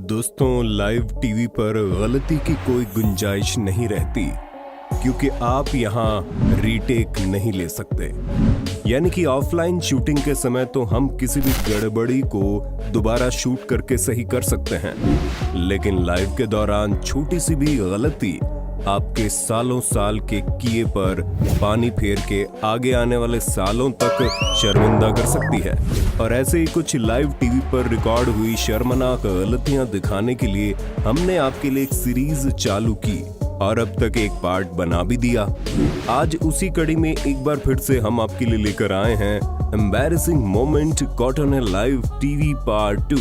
दोस्तों, live TV पर गलती की कोई गुंजाइश नहीं रहती, क्योंकि आप यहाँ रीटेक नहीं ले सकते। यानी कि ऑफलाइन शूटिंग के समय तो हम किसी भी गड़बड़ी को दोबारा शूट करके सही कर सकते हैं, लेकिन लाइव के दौरान छोटी सी भी गलती आपके सालों साल के किए पर पानी फेर के आगे आने वाले सालों तक शर्मिंदा कर सकती है। और ऐसे ही कुछ लाइव टीवी पर रिकॉर्ड हुई शर्मनाक गलतियां दिखाने के लिए हमने आपके लिए एक सीरीज चालू की और अब तक एक पार्ट बना भी दिया। आज उसी कड़ी में एक बार फिर से हम आपके लिए लेकर आए हैं embarrassing moment caught on A live TV part 2।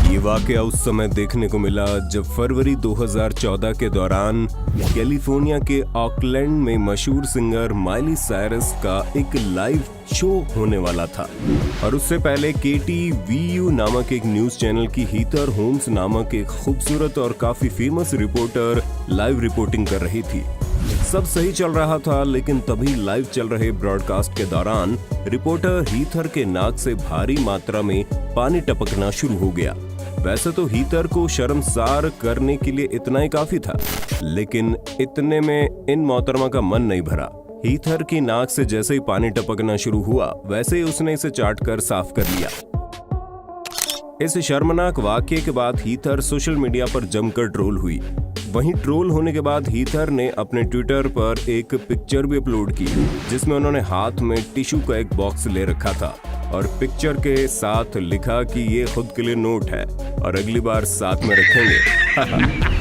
ये वाकया उस समय देखने को मिला जब फरवरी 2014 के दौरान कैलिफोर्निया के ऑकलैंड में मशहूर सिंगर माइली साइरस का एक लाइव शो होने वाला था। और उससे पहले KTVU नामक एक न्यूज चैनल की हीथर होम्स नामक एक खूबसूरत और काफी फेमस रिपोर्टर लाइव रिपोर्टिंग कर रही थी। सब सही चल रहा था, लेकिन तभी लाइव चल रहे ब्रॉडकास्ट के दौरान रिपोर्टर हीथर के नाक से भारी मात्रा में पानी टपकना शुरू हो गया। वैसे तो हीथर को शर्मसार करने के लिए इतना ही काफी था, लेकिन इतने में इन मोहतरमा का मन नहीं भरा। हीथर की नाक से जैसे ही पानी टपकना शुरू हुआ, वैसे ही उसने इसे चाट कर साफ कर लिया। इस शर्मनाक वाकये के बाद हीथर सोशल मीडिया पर जमकर ट्रोल हुई। वहीं ट्रोल होने के बाद हीथर ने अपने ट्विटर पर एक पिक्चर भी अपलोड की, जिसमें उन्होंने हाथ में टिश्यू का एक बॉक्स ले रखा था और पिक्चर के साथ लिखा कि ये खुद के लिए नोट है और अगली बार साथ में रखेंगे।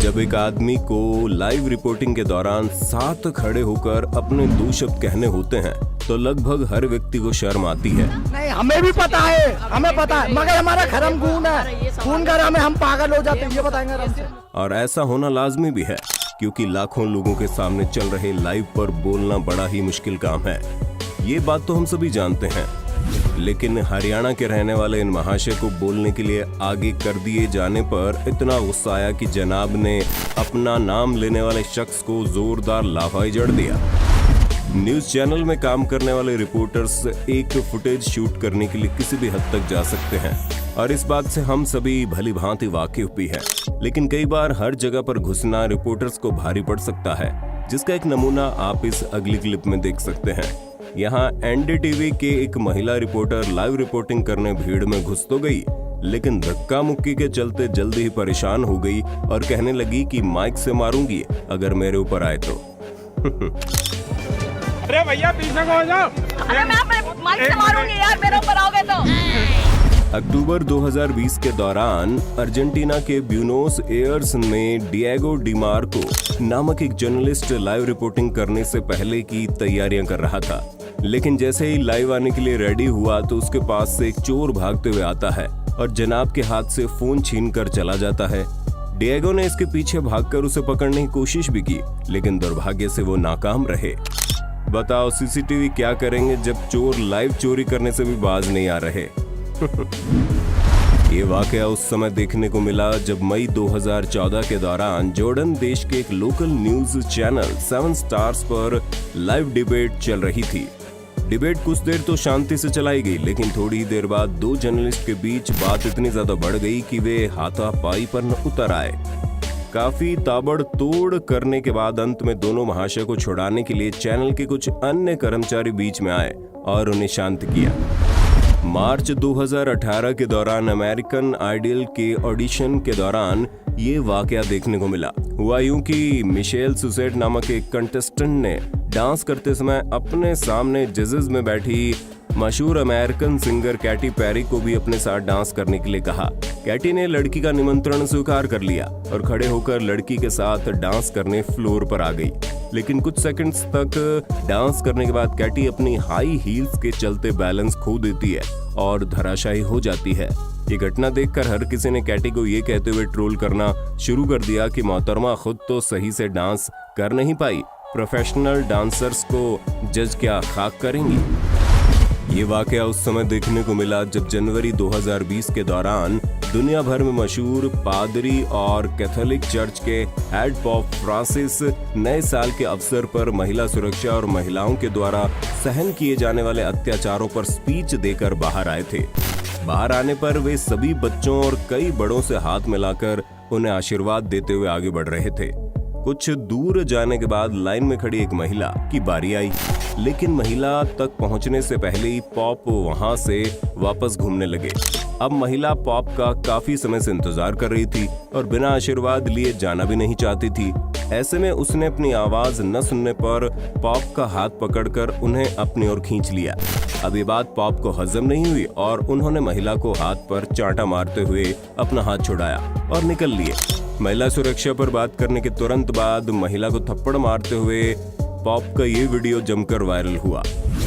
जब एक आदमी को लाइव रिपोर्टिंग के दौरान साथ खड़े होकर अपने दो शब्द कहने होते हैं, तो लगभग हर व्यक्ति को शर्म आती है। नहीं, हमें भी पता है, हमें पता है, मगर हमारा खरम खून है, खून का में हम पागल हो जाते हैं, ये बताएंगे हमसे। और ऐसा होना लाजमी भी है, क्योंकि लाखों लोगों के सामने चल रहे लाइव पर बोलना बड़ा ही मुश्किल काम है। ये बात तो हम सभी जानते हैं, लेकिन हरियाणा के रहने वाले इन महाशय को बोलने के लिए आगे कर दिए जाने पर इतना गुस्सा आया कि जनाब ने अपना नाम लेने वाले शख्स को जोरदार लाफाई जड़ दिया। न्यूज चैनल में काम करने वाले रिपोर्टर्स एक फुटेज शूट करने के लिए किसी भी हद तक जा सकते हैं, और इस बात से हम सभी भली भांति वाकिफ भी हैं। लेकिन कई बार हर जगह पर घुसना रिपोर्टर्स को भारी पड़ सकता है, जिसका एक नमूना आप इस अगली क्लिप में देख सकते हैं। यहाँ NDTV के एक महिला रिपोर्टर लाइव रिपोर्टिंग करने भीड़ में घुस तो गई, लेकिन धक्का मुक्की के चलते जल्दी ही परेशान हो गई और कहने लगी कि माइक से मारूंगी अगर मेरे ऊपर आए तो। अरे भैया पीछे को हो जाओ। अरे मैं माइक से मारूंगी यार, मेरे ऊपर आओगे तो। अक्टूबर 2020 के दौरान अर्जेंटीना के ब्यूनोस एयर्स में डिएगो डिमार्को नामक एक जर्नलिस्ट लाइव रिपोर्टिंग करने से पहले की तैयारियां कर रहा था। लेकिन जैसे ही लाइव आने के लिए रेडी हुआ तो उसके पास से एक चोर भागते हुए आता है और जनाब के हाथ से फोन छीन कर चला जाता है। डिएगो ने इसके पीछे भागकर उसे पकड़ने की कोशिश भी की, लेकिन दुर्भाग्य से वो नाकाम रहे। बताओ CCTV क्या करेंगे जब चोर लाइव चोरी करने से भी बाज नहीं आ रहे। ये वाकया उस समय देखने को मिला जब मई 2014 के दौरान जॉर्डन देश के एक लोकल न्यूज चैनल 7 स्टार्स पर लाइव डिबेट चल रही थी। डिबेट कुछ देर तो शांति से चलाई गई, लेकिन थोड़ी देर बाद दो जर्नलिस्ट के बीच बात इतनी ज्यादा बढ़ गई कि वे हाथापाई पर उतर आए। काफी ताबड़तोड़ करने के बाद अंत में दोनों महाशय को छुड़ाने के लिए चैनल के कुछ अन्य कर्मचारी बीच में आए और उन्हें शांत किया। मार्च 2018 के दौरान अमेरिकन आइडल के ऑडिशन के दौरान ये वाकया देखने को मिला। हुआ यूं कि मिशेल सुसेट नामक एक कंटेस्टेंट ने डांस करते समय अपने सामने जजेस में बैठी मशहूर अमेरिकन सिंगर कैटी पेरी को भी अपने साथ डांस करने के लिए कहा। कैटी ने लड़की का निमंत्रण स्वीकार कर लिया और खड़े होकर लड़की के साथ डांस करने फ्लोर पर आ गई। लेकिन कुछ सेकंड्स तक डांस करने के बाद कैटी अपनी हाई हील्स के चलते बैलेंस खो देती है और धराशायी हो जाती है। ये घटना देखकर हर किसी ने कैटी को ये कहते हुए ट्रोल करना शुरू कर दिया कि मोहतरमा खुद तो सही से डांस कर नहीं पाई, प्रोफेशनल डांसर्स को जज क्या खाक करेंगी। ये वाकया उस समय देखने को मिला जब जनवरी 2020 के दौरान दुनिया भर में मशहूर पादरी और कैथोलिक चर्च के हेड पॉप फ्रांसिस नए साल के अवसर पर महिला सुरक्षा और महिलाओं के द्वारा सहन किए जाने वाले अत्याचारों पर स्पीच देकर बाहर आए थे। बाहर आने पर वे सभी बच्चों और कई बड़ों से हाथ मिलाकर उन्हें आशीर्वाद देते हुए आगे बढ़ रहे थे। कुछ दूर जाने के बाद लाइन में खड़ी एक महिला की बारी आई, लेकिन महिला तक पहुंचने से पहले ही पॉप वहां से वापस घूमने लगे। अब महिला पॉप का काफी समय से इंतजार कर रही थी और बिना आशीर्वाद लिए जाना भी नहीं चाहती थी। ऐसे में उसने अपनी आवाज न सुनने पर पॉप का हाथ पकड़कर उन्हें अपनी ओर खींच लिया। अब ये बात पॉप को हजम नहीं हुई और उन्होंने महिला को हाथ पर चांटा मारते हुए अपना हाथ छुड़ाया और निकल लिए। महिला सुरक्षा पर बात करने के तुरंत बाद महिला को थप्पड़ मारते हुए पॉप का ये वीडियो जमकर वायरल हुआ।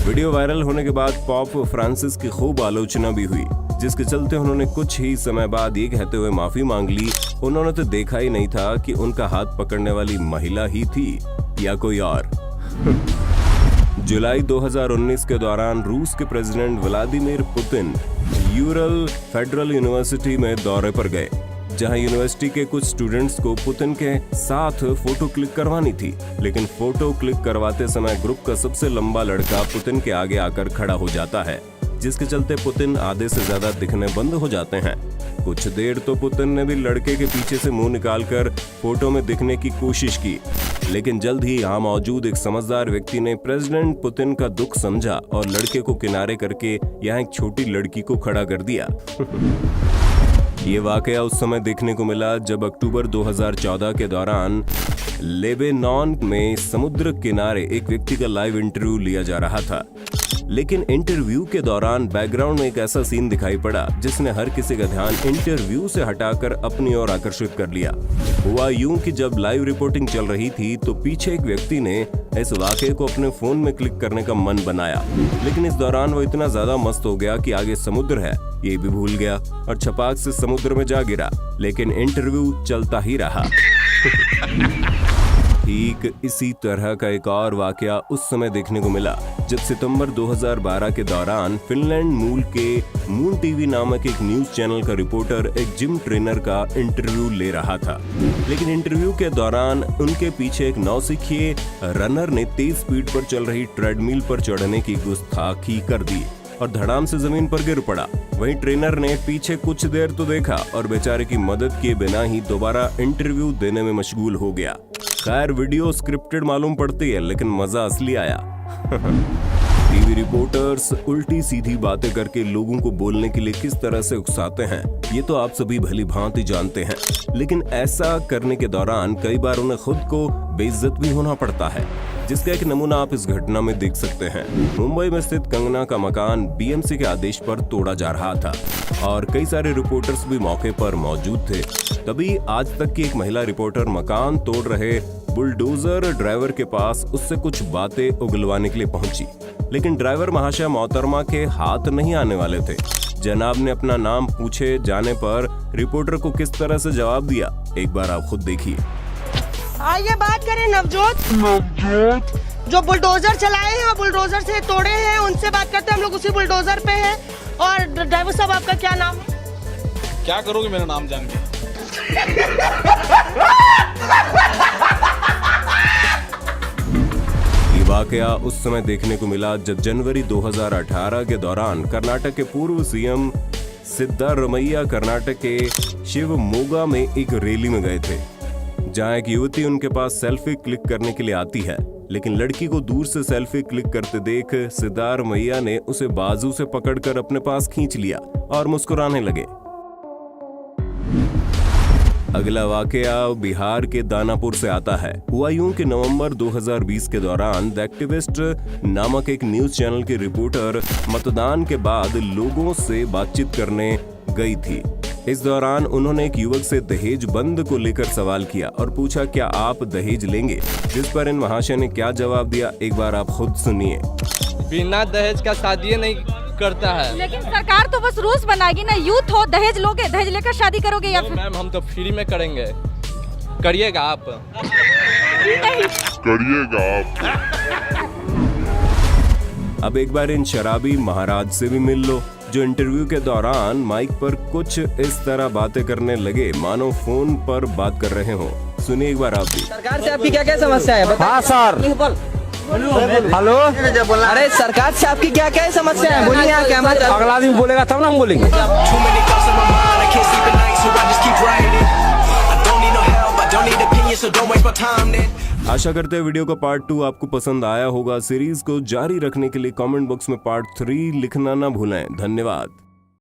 वीडियो वायरल होने के बाद पॉप फ्रांसिस की खूब आलोचना भी हुई, जिसके चलते उन्होंने कुछ ही समय बाद ये कहते हुए माफी मांग ली, उन्होंने तो देखा ही नहीं था कि उनका हाथ पकड़ने वाली महिला ही थी या कोई और। जुलाई 2019 के दौरान रूस के president Vladimir Putin Ural federal university में दौरे पर गए, जहां यूनिवर्सिटी के कुछ स्टूडेंट्स को पुतिन के साथ फोटो क्लिक करवानी थी। लेकिन फोटो क्लिक करवाते समय ग्रुप का सबसे लंबा लड़का पुतिन के आगे आकर खड़ा हो जाता है, जिसके चलते पुतिन आधे से ज्यादा दिखने बंद हो जाते हैं। कुछ देर तो पुतिन ने भी लड़के के पीछे से मुंह निकालकर फोटो में दिखने की कोशिश की, लेकिन जल्द ही यहाँ मौजूद एक समझदार व्यक्ति ने प्रेसिडेंट पुतिन का दुख समझा और लड़के को किनारे करके यहाँ एक छोटी लड़की को खड़ा कर दिया। ये वाकया उस समय देखने को मिला जब अक्टूबर 2014 के दौरान लेबनान में समुद्र किनारे एक व्यक्ति का लाइव इंटरव्यू लिया जा रहा था। लेकिन इंटरव्यू के दौरान बैकग्राउंड में एक ऐसा सीन दिखाई पड़ा जिसने हर किसी का ध्यान इंटरव्यू से हटाकर अपनी ओर आकर्षित कर लिया। हुआ यूं कि जब लाइव रिपोर्टिंग चल रही थी तो पीछे एक व्यक्ति ने इस वाकये को अपने फोन में क्लिक करने का मन बनाया, लेकिन इस दौरान वो इतना ज्यादा मस्त हो गया कि आगे समुद्र है ये भी भूल गया और छपाक से समुद्र में जा गिरा। लेकिन इंटरव्यू चलता ही रहा। ठीक इसी तरह का एक और वाकया उस समय देखने को मिला जब सितंबर 2012 के दौरान फिनलैंड मूल के मून टीवी नामक एक न्यूज चैनल का रिपोर्टर एक जिम ट्रेनर का इंटरव्यू ले रहा था। लेकिन इंटरव्यू के दौरान उनके पीछे एक नौसिखिए रनर ने तेज स्पीड पर चल रही ट्रेडमिल पर चढ़ने की गुस्ताखी कर दी और धड़ाम से जमीन पर गिर पड़ा। वहीं ट्रेनर ने पीछे कुछ देर तो देखा और बेचारे की मदद किए बिना ही दोबारा इंटरव्यू देने में मशगूल हो गया। खैर वीडियो स्क्रिप्टेड मालूम पड़ती है, लेकिन मजा असली आया। टीवी रिपोर्टर्स उल्टी सीधी बातें करके लोगों को बोलने के लिए किस तरह से उकसाते हैं ये तो आप सभी भली भांति जानते हैं, लेकिन ऐसा करने के दौरान कई बार उन्हें खुद को बेइज्जत भी होना पड़ता है, जिसका एक नमूना आप इस घटना में देख सकते हैं। मुंबई में स्थित कंगना का मकान बीएमसी के आदेश पर तोड़ा जा रहा था और कई सारे रिपोर्टर्स भी मौके पर मौजूद थे। तभी आज तक की एक महिला रिपोर्टर मकान तोड़ रहे बुलडोजर ड्राइवर के पास उससे कुछ बातें उगलवाने के लिए पहुंची, लेकिन ड्राइवर महाशय मोहतरमा के हाथ नहीं आने वाले थे। जनाब ने अपना नाम पूछे जाने पर रिपोर्टर को किस तरह से जवाब दिया, एक बार आप खुद देखिए। आइए बात करें नवजोत जो बुलडोजर चलाए हैं और बुलडोजर से तोड़े हैं, उनसे बात करते हैं। हम लोग उसी बुलडोजर पे हैं। और ड्राइवर साहब आपका क्या नाम है? क्या करोगे मेरा नाम जान के? ये वाकया उस समय देखने को मिला जब जनवरी 2018 के दौरान कर्नाटक के पूर्व सीएम सिद्धारमैया कर्नाटक के शिवमोगा में एक रैली में गए थे, जहां एक युवती उनके पास सेल्फी क्लिक करने के लिए आती है, लेकिन लड़की को दूर से सेल्फी क्लिक करते देख सिद्धारमैया ने उसे बाजू से पकड़कर अपने पास खींच लिया और मुस्कुराने लगे। अगला वाकया बिहार के दानापुर से आता है। हुआ यूं कि नवंबर 2020 के दौरान द एक्टिविस्ट नामक एक न्यूज चैनल की रिपोर्टर मतदान के बाद लोगों से बातचीत करने गई थी। इस दौरान उन्होंने एक युवक से दहेज बंद को लेकर सवाल किया और पूछा क्या आप दहेज लेंगे, जिस पर इन महाशय ने क्या जवाब दिया, एक बार आप खुद सुनिए। बिना दहेज का शादी नहीं करता है। लेकिन सरकार तो बस रूल्स बनाएगी ना, यूथ हो दहेज लोगे, दहेज लेकर शादी करोगे या फिर? मैम हम तो फ्री में करेंगे, करिएगा आप? करिएगा आप। अब एक बार इन शराबी महाराज से भी मिल लो, जो इंटरव्यू के दौरान माइक पर कुछ इस तरह बातें करने लगे मानो फोन पर बात कर रहे हो। सुनिए एक बार आप भी। सरकार से आपकी क्या क्या समस्या है? हाँ सर, हेलो, अरे सरकार से आपकी क्या क्या समस्या है, बोलिए। यहाँ कैमरा चल- अगला आदमी बोलेगा तब ना हम बोलेंगे। Too many thoughts in my mind, I can't sleep at night, so I just keep writing. I don't need no help, I don't need opinions, so don't waste my time then. आशा करते हैं video का part 2 आपको पसंद आया होगा। Series को जारी रखने के लिए कमेंट बॉक्स में पार्ट 3 लिखना ना भूलें। धन्यवाद।